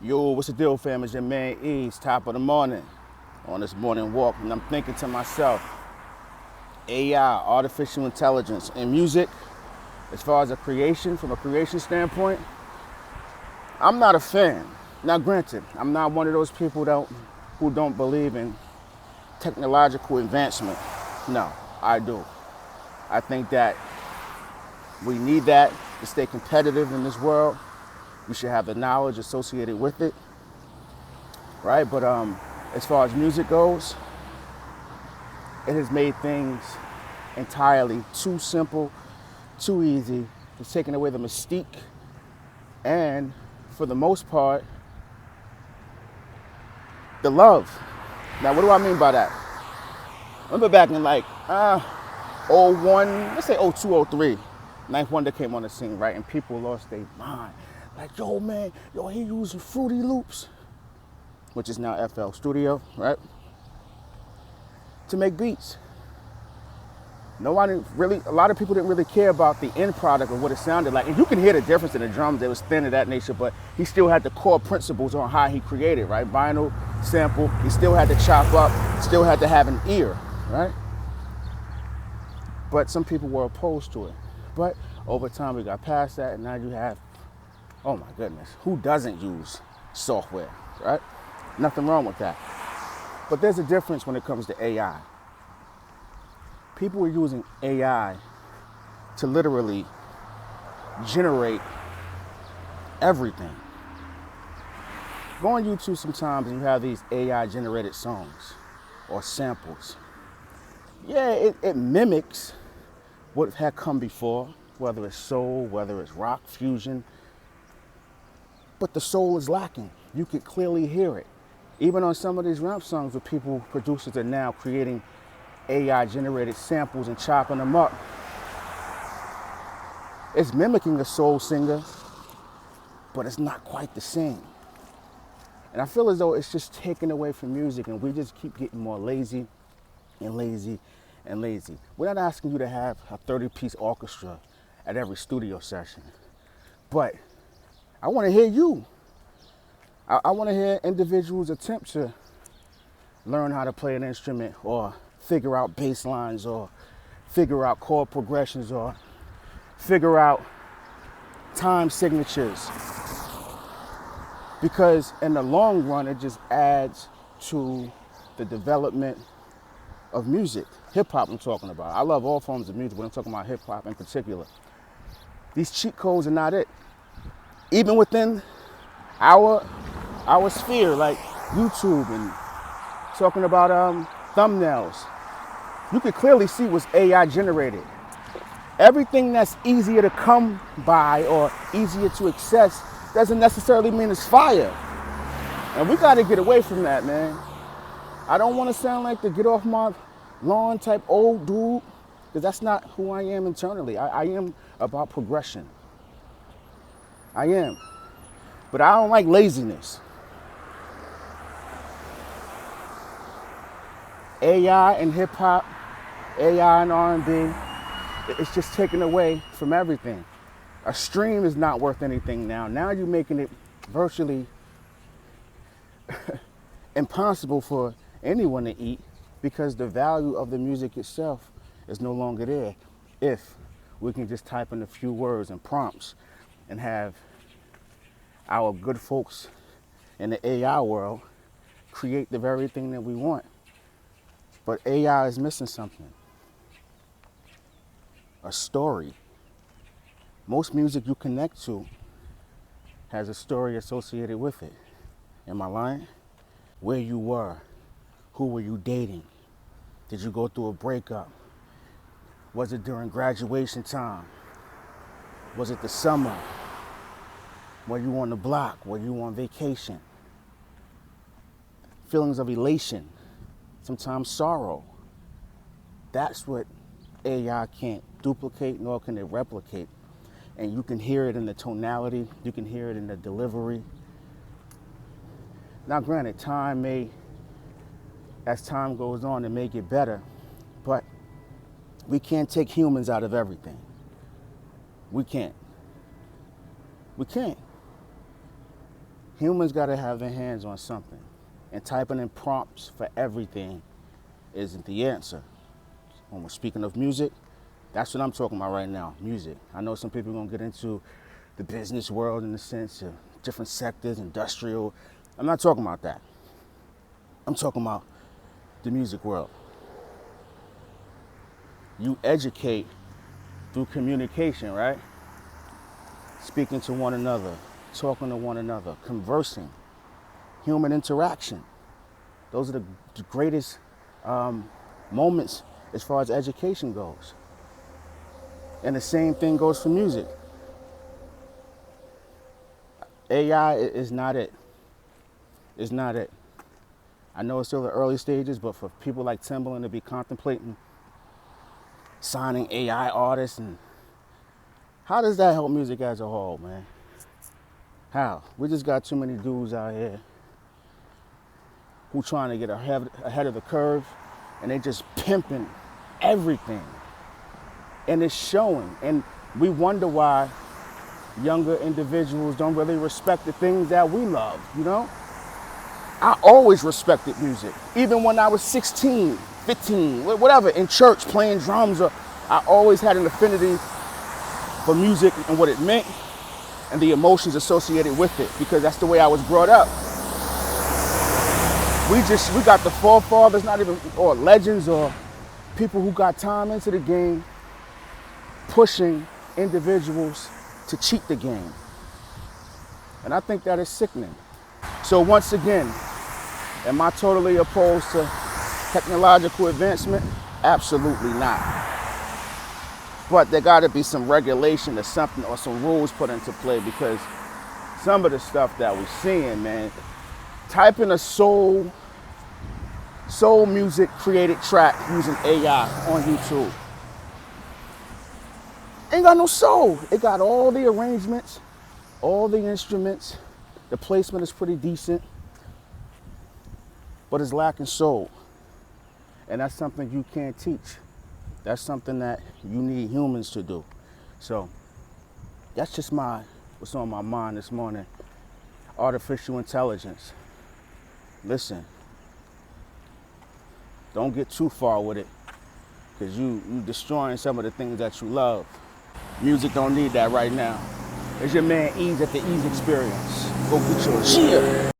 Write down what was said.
Yo, what's the deal, fam? It's your man E's, top of the morning, on this morning walk, and I'm thinking to myself, AI, artificial intelligence, and music, as far as from a creation standpoint, I'm not a fan. Now, granted, I'm not one of those people who don't believe in technological advancement. No, I do. I think that we need that to stay competitive in this world. We should have the knowledge associated with it, right? But as far as music goes, it has made things entirely too simple, too easy. It's taken away the mystique, and for the most part, the love. Now, what do I mean by that? Remember back in like '01, let's say '02, '03, Ninth Wonder came on the scene, right? And people lost their mind. Like, yo, man, he using Fruity Loops, which is now FL Studio, right? To make beats. A lot of people didn't really care about the end product of what it sounded like. And you can hear the difference in the drums. They was thin of that nature, but he still had the core principles on how he created, right? Vinyl, sample, he still had to chop up, still had to have an ear, right? But some people were opposed to it. But over time, we got past that, and now you have, oh my goodness, who doesn't use software, right? Nothing wrong with that. But there's a difference when it comes to AI. People are using AI to literally generate everything. Go on YouTube sometimes and you have these AI generated songs or samples. Yeah, it mimics what had come before, whether it's soul, whether it's rock, fusion, but the soul is lacking. You can clearly hear it. Even on some of these rap songs where producers are now creating AI generated samples and chopping them up. It's mimicking a soul singer, but it's not quite the same. And I feel as though it's just taken away from music, and we just keep getting more lazy and lazy and lazy. We're not asking you to have a 30-piece orchestra at every studio session, but I want to hear you. I want to hear individuals attempt to learn how to play an instrument or figure out bass lines or figure out chord progressions or figure out time signatures. Because in the long run, it just adds to the development of music. Hip hop I'm talking about. I love all forms of music, but I'm talking about hip hop in particular. These cheat codes are not it. Even within our sphere, like YouTube and talking about thumbnails, you can clearly see what's AI generated. Everything that's easier to come by or easier to access doesn't necessarily mean it's fire. And we gotta get away from that, man. I don't wanna sound like the get off my lawn type old dude, because that's not who I am internally. I am about progression. I am. But I don't like laziness. AI and hip hop, AI and R&B, it's just taken away from everything. A stream is not worth anything now. Now you're making it virtually impossible for anyone to eat because the value of the music itself is no longer there. If we can just type in a few words and prompts and have our good folks in the AI world create the very thing that we want. But AI is missing something. A story. Most music you connect to has a story associated with it. Am I lying? Where you were. Who were you dating? Did you go through a breakup? Was it during graduation time? Was it the summer? Were you on the block? Were you on vacation? Feelings of elation. Sometimes sorrow. That's what AI can't duplicate, nor can it replicate. And you can hear it in the tonality, you can hear it in the delivery. Now granted, as time goes on, it may get better, but we can't take humans out of everything. We can't. Humans got to have their hands on something. And typing in prompts for everything isn't the answer. When we're speaking of music, that's what I'm talking about right now, music. I know some people are going to get into the business world in the sense of different sectors, industrial. I'm not talking about that. I'm talking about the music world. You educate through communication, right? Speaking to one another, talking to one another, conversing, human interaction. Those are the greatest moments as far as education goes. And the same thing goes for music. AI is not it. It's not it. I know it's still the early stages, but for people like Timbaland to be contemplating signing AI artists, and how does that help music as a whole, man? How? We just got too many dudes out here who trying to get ahead of the curve, and they just pimping everything. And it's showing. And we wonder why younger individuals don't really respect the things that we love, you know? I always respected music. Even when I was 16, 15, whatever, in church playing drums, I always had an affinity for music and what it meant and the emotions associated with it, because that's the way I was brought up. We got the forefathers, not even, or legends, or people who got time into the game, pushing individuals to cheat the game. And I think that is sickening. So once again, am I totally opposed to technological advancement? Absolutely not. But there got to be some regulation or something, or some rules put into play, because some of the stuff that we're seeing, man, type in a soul music created track using AI on YouTube. Ain't got no soul. It got all the arrangements, all the instruments. The placement is pretty decent, but it's lacking soul. And that's something you can't teach. That's something that you need humans to do. So that's just what's on my mind this morning. Artificial intelligence. Listen, don't get too far with it, because you destroying some of the things that you love. Music don't need that right now. It's your man Ease at the Ease Experience. Go get your cheer.